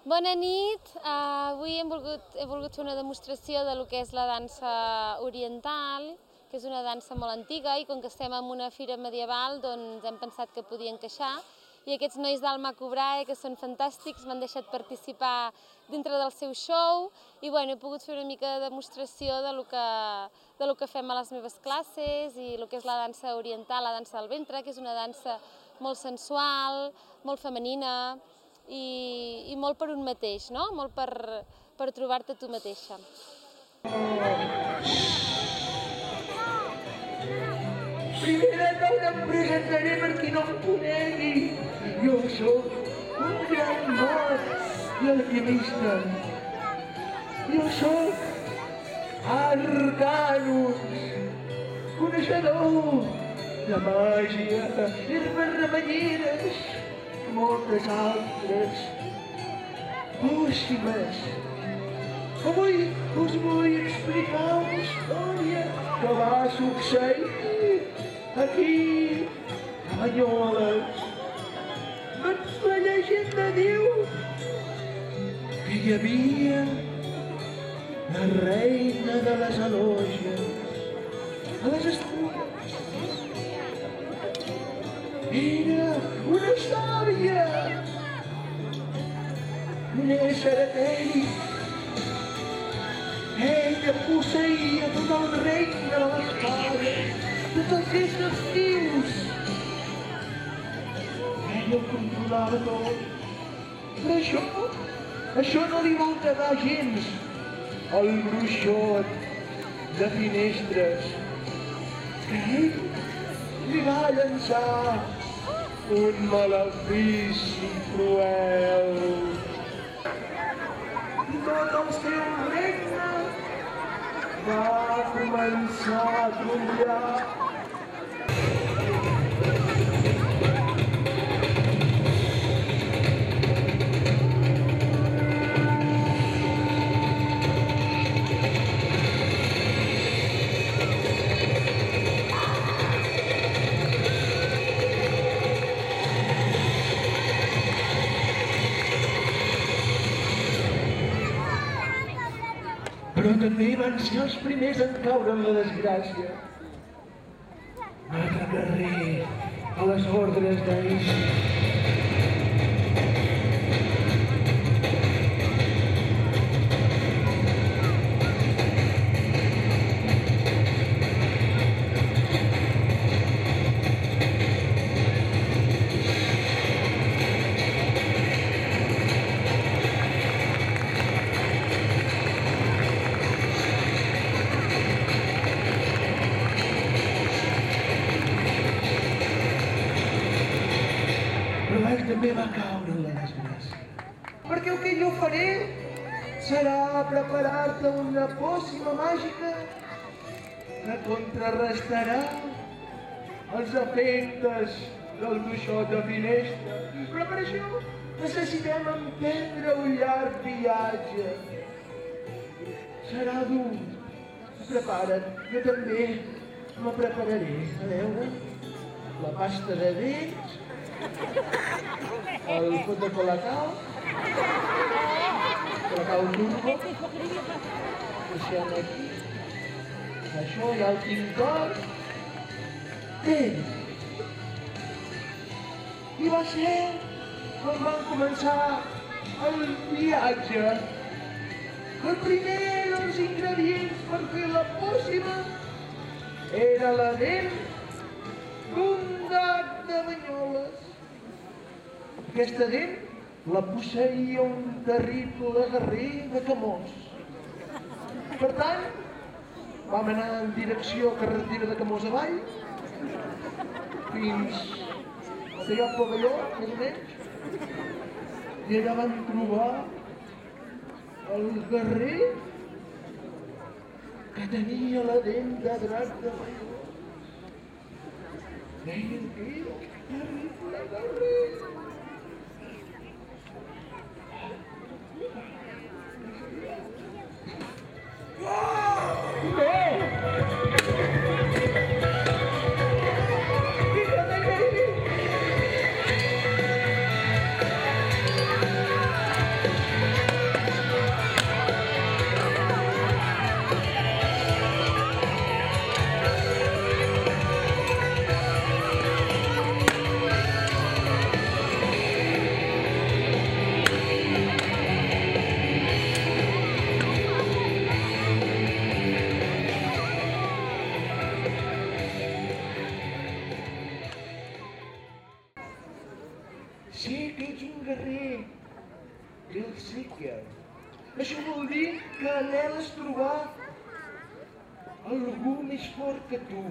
Bona nit, avui he volgut fer una demostració de lo que és la dansa oriental, que és una dansa molt antiga i com que estem en una fira medieval doncs hem pensat que podia encaixar i aquests nois d'Alma Cobrae, que són fantàstics, m'han deixat participar dintre del seu show i bueno, he pogut fer una mica de demostració de lo que fem a les meves classes i el que és la dansa oriental, la dansa del ventre, que és una dansa molt sensual, molt femenina, i molt per un mateix, no? Molt per trobar-te tu mateixa. Primer de tot em presentaré per qui no em conegui. Jo soc un gran mag i alquimista. Jo soc Arcanus, coneixedor de màgia, herbes remenyeres, moltes altres pòssimes. Avui us vull explicar una història que va succeir aquí, a Banyoles. Doncs la llegenda diu que hi havia la reina de les Aloges a les Astúries. Era una sàvia, un ésser etèric. Ella posseïa tot el regne de les fades, tots els éssers vius. Ella ho controlava tot. Però això no li va agradar gens al bruixot de Finestres, que ell li va llançar un malefici cruel. I tot el seu regne va començar a trollar. Però també van ser els primers en caure en la desgràcia. Notre guerrer, a les ordres d'ells. Però ell també va caure en la desgràcia. Perquè el que jo faré serà preparar-te una pòcima màgica que contrarrestarà els efectes del bruixot de Finestra. Però per això necessitem emprendre un llarg viatge. Serà dur. Prepara't, jo també me prepararé. A veure, la pasta de dents, el pot de colacao turbo, deixem aquí, això ja el tinc tot. Bé, i va ser quan vam començar el viatge. El primer dels ingredients per fer la pòcima era la dent d'un gat de Banyoles. Aquesta dent la posseïa un terrible guerrer de Camós. Per tant, vam anar en direcció a carretera de Camós avall, fins a allò pavelló, més o menys, i allà vam trobar el guerrer que tenia la dent de drac de Banyoles. Deien que era terrible guerrer. Pilseeker. Això vol dir que anheles trobar algú més fort que tu,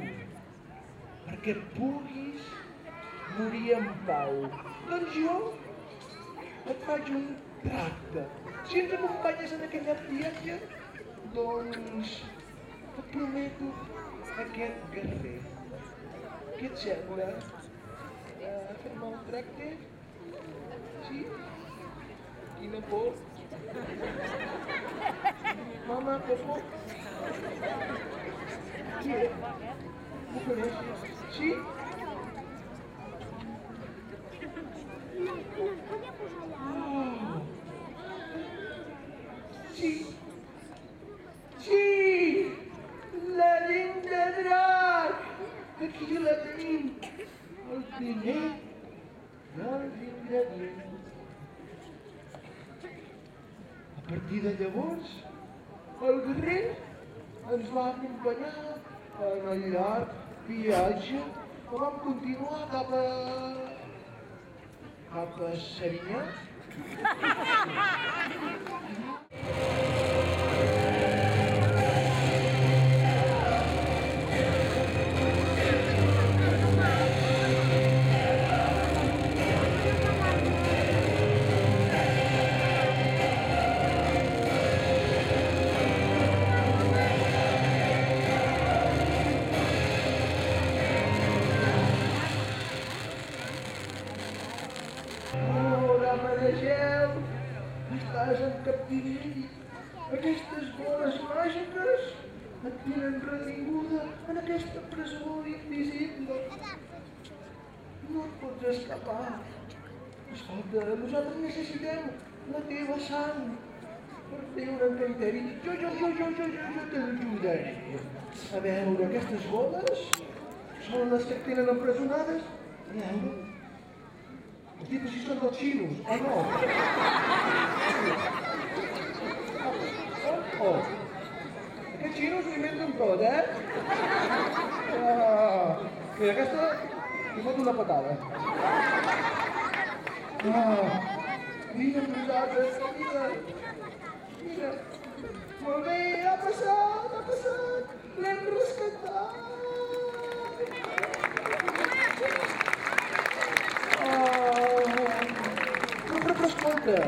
perquè puguis morir en pau. Doncs jo et faig un tracte. Si ens acompanyes en aquest viatge, doncs et prometo aquest guerrer. Què et sembla? Fem el tracte? Sí? Quina por? Mama, por? Qui és? Ho coneixes? Sí? Oh. Sí! Sí! La dent de drac! Aquí la tenim! El primer dels ingredients. A partir de llavors, el guerrer ens va acompanyar en el llarg viatge que vam continuar cap a Serinyà. Oh, dama de gel, estàs en captiveri. Aquestes boles màgiques et tenen retinguda en aquesta presó invisible. No et pots escapar. Escolta, nosaltres necessitem la teva sang per fer un encanteri. Jo t'ajudaré. A veure, aquestes boles són les que et tenen empresonades. A veure. Els tipus si són dels xinos, o no? Oh. Aquests xinos ho inventen tot, Mira, aquesta li fot una patada. Mira nosaltres, mira. Molt bé, ha passat. L'hem rescatat. Però escolta,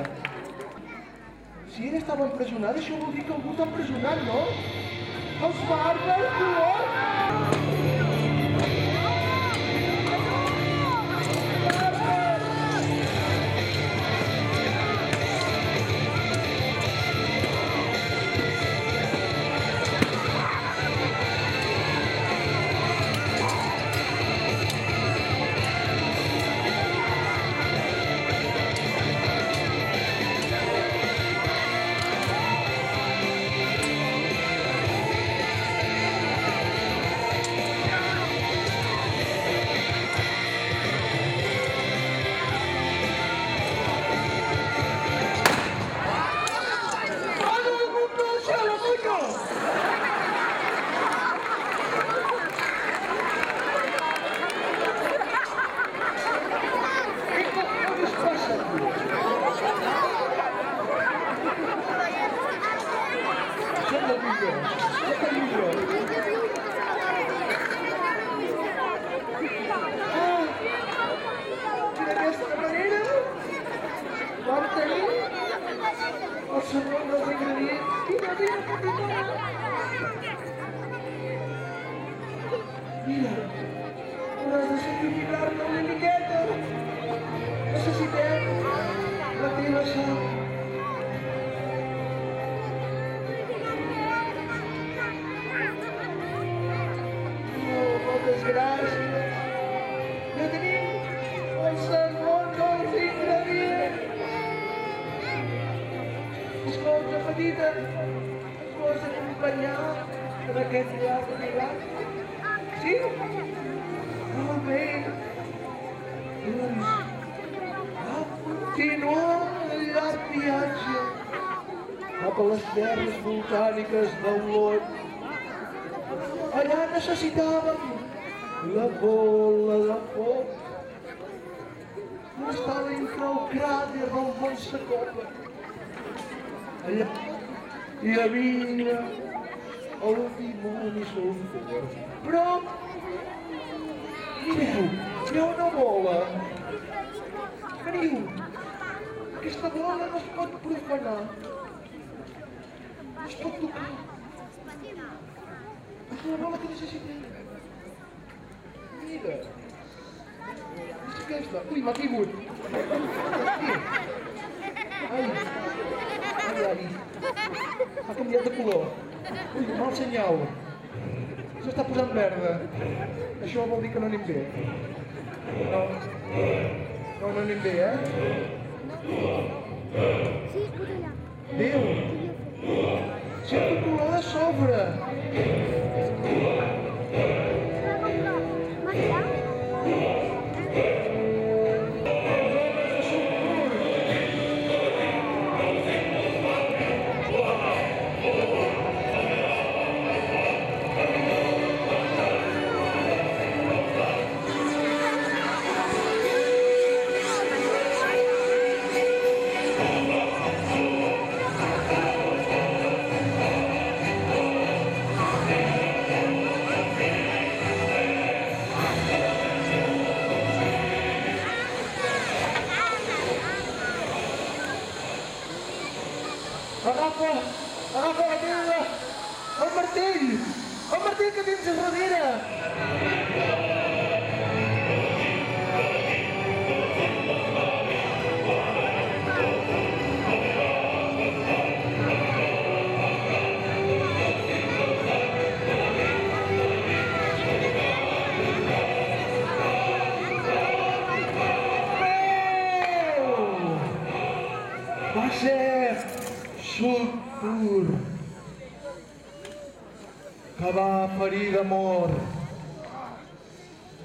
si ella estava empresonada, això vol dir que algú t'ha empresonat, no? Els bàrbars, tu! D'aquesta manera vam tenir el segon dels ingredients. Mira, hauràs de simplificar-ne una miqueta. Necessitem la teva sang. Moltes gràcies. Ja tenim el segon dels ingredients. Escolta, petita, ens vols acompanyar en aquest viatge arribat? Sí? Molt bé. Doncs, va continuar el llarg viatge cap a les terres volcàniques del Lot. Allà necessitàvem la bola de foc. No estava entre el cràter del Mont Sacopa I a vida el dimoni se'l fot. Però, mireu, hi ha una bola. Veniu, aquesta bola no es pot profanar. No es pot tocar. És una bola que necessitem. Mira. És aquesta. Ui, m'ha caigut. Aquí. Ai. Ai, ai. Ha canviat de color. Ui, mal senyal. S'està posant verda. Això vol dir que no anem bé. No. No anem bé, Sí, allà. Déu! Sento color de sobre. Agafa la teva, el martell que tens a darrere. Va ser Sulfur, que va ferir de mort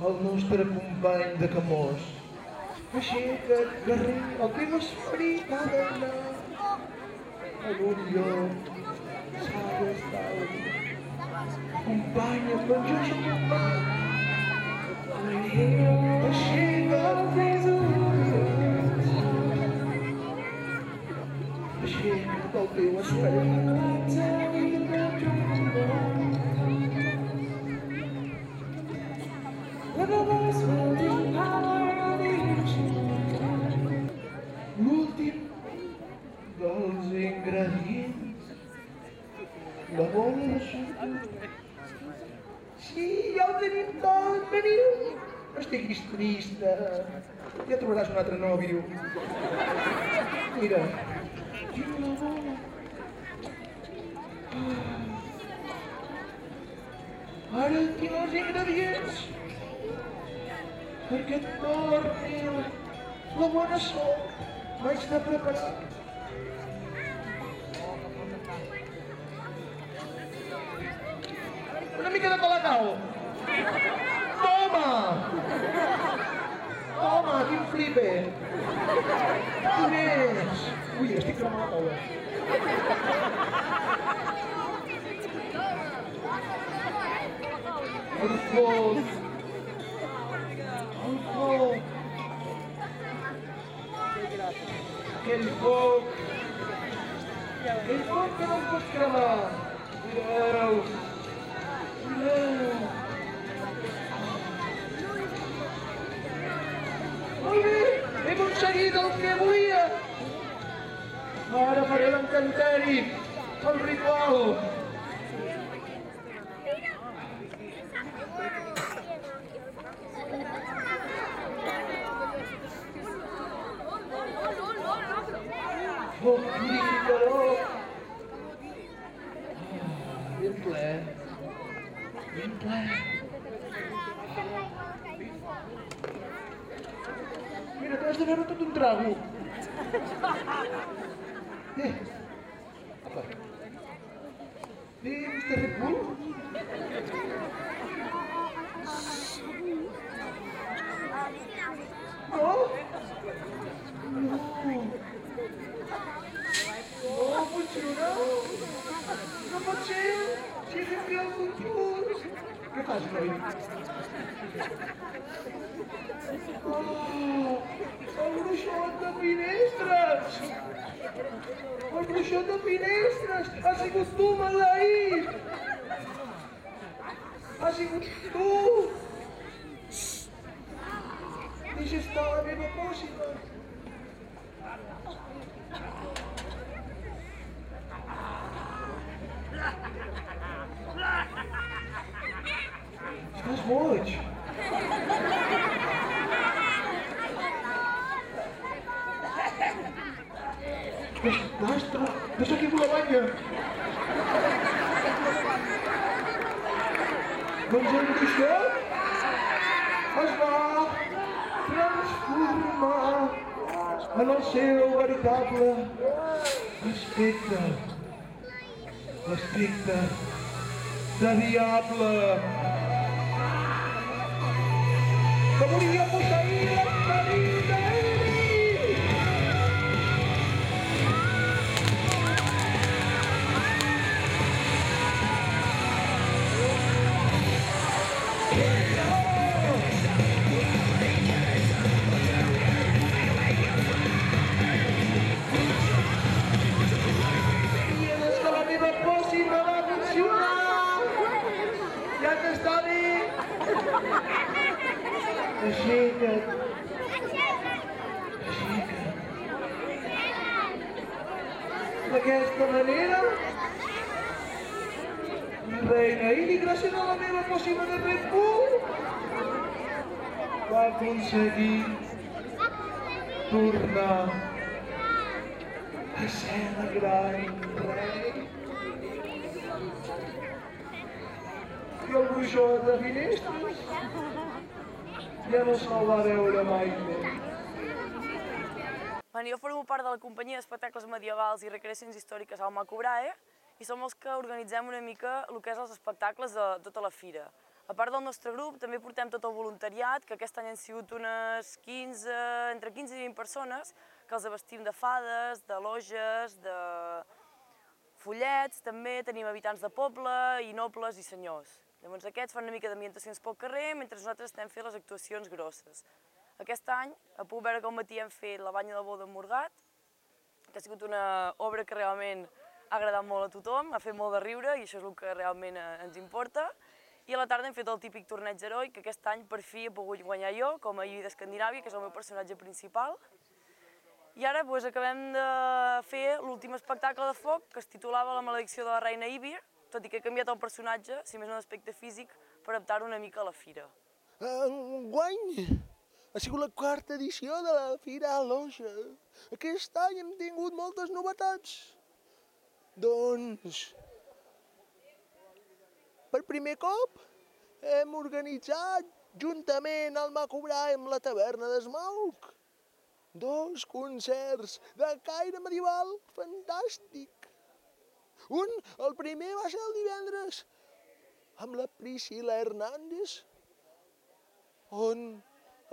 el nostre company de Camós. Així que, guerrer, el que no és ferit ha d'anar en un lloc s'ha d'estar. Companya, però jo soc company. Així que aixeca't el teu esperit. L'últim dels ingredients, la bola de sucre. Sí, ja ho tenim tot, veniu. No estiguis trista, ja trobaràs un altre nòvio. Mira, tinc la bola. Ara tinc els ingredients perquè et torni la bona sort. Vaig de preparar. Una mica de colacao. Toma! Toma, quin flipe! I més! Ui, estic cremant la taula. El foc! El foc! Aquell foc! Aquell foc que no es pot cremar! Mireu! Mireu! Molt bé! He aconseguit el que volia! Ara faré l'encanteri! El ritual! Foc purificador! Ben ple! Ben ple! Mira, t'has de veure tot un trago! Apa! Mr. Red Bull? No? No! No funciona! No pot ser! Si és enviar el concurs! Què fas, noi? Oh! El bruixot de finestres! El bruixot de finestres! Ha sigut tu, maleït! Ha sigut tu! Deixa estar la meva pòssima! Estàs boig! Deixa aquí la banya! Doncs el bruixot es va transformar en el seu veritable aspecte. L'aspecte de diable. Que volia posseir l'esperit d'Eli! Aixeca't. Aixeca't. D'aquesta manera, la reina Ili, gràcies a la meva pòssima de Red Bull, va aconseguir tornar a ser el gran rei. I el bruixot de finestres ja no se'l va veure mai més. Jo formo part de la companyia d'espectacles medievals i recreacions històriques al Macobrae i som els que organitzem una mica el que és els espectacles de tota la fira. A part del nostre grup, també portem tot el voluntariat, que aquest any han sigut unes 15, entre 15 i 20 persones, que els vestim de fades, de loges, de follets, també tenim habitants de poble i nobles i senyors. Llavors aquests fan una mica d'ambientacions pel carrer mentre nosaltres estem fent les actuacions grosses. Aquest any ha pogut veure que al matí hem fet la banya del bou de Morgat, que ha sigut una obra que realment ha agradat molt a tothom, ha fet molt de riure i això és el que realment ens importa. I a la tarda hem fet el típic torneig heroi, que aquest any per fi he pogut guanyar jo, com a Ivy d'Escandinàvia, que és el meu personatge principal. I ara acabem de fer l'últim espectacle de foc, que es titulava La maledicció de la reina Ivy, tot i que he canviat el personatge, si més no d'aspecte físic, per adaptar-ho una mica a la fira. Enguany ha sigut la quarta edició de la Fira Loja. Aquest any hem tingut moltes novetats. Doncs, per primer cop, hem organitzat, juntament al Macobrae amb la taverna d'Esmauc, 2 concerts de caire medieval fantàstic. El primer va ser el divendres, amb la Priscila Hernández, on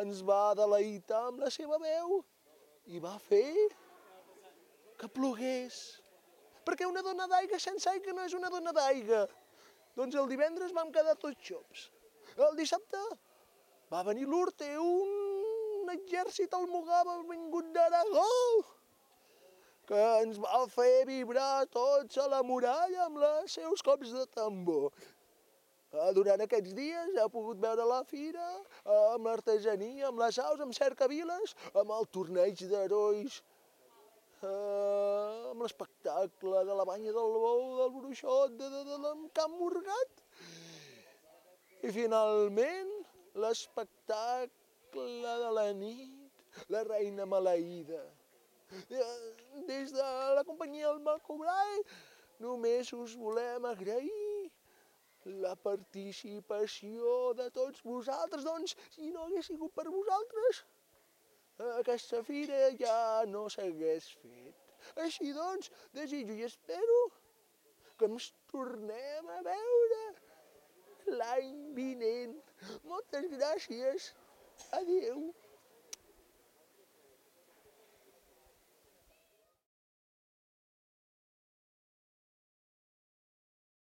ens va deleitar amb la seva veu i va fer que plogués. Perquè una dona d'aigua sense aigua no és una dona d'aigua. Doncs el divendres vam quedar tots xops. El dissabte va venir l'Urte, un exèrcit almogàver vingut d'Aragó, que ens va fer vibrar tots a la muralla amb els seus cops de tambor. Durant aquests dies he pogut veure la fira, amb l'artesania, amb les aus, amb cercaviles, amb el torneig d'herois, amb l'espectacle de la banya del bou, del bruixot, de Can Morgat. I finalment, l'espectacle de la nit, la reina maleïda. Des de la companyia El Macobrae només us volem agrair la participació de tots vosaltres. Doncs, si no hagués sigut per vosaltres, aquesta fira ja no s'hagués fet. Així doncs, desitjo i espero que ens tornem a veure l'any vinent. Moltes gràcies. Adéu.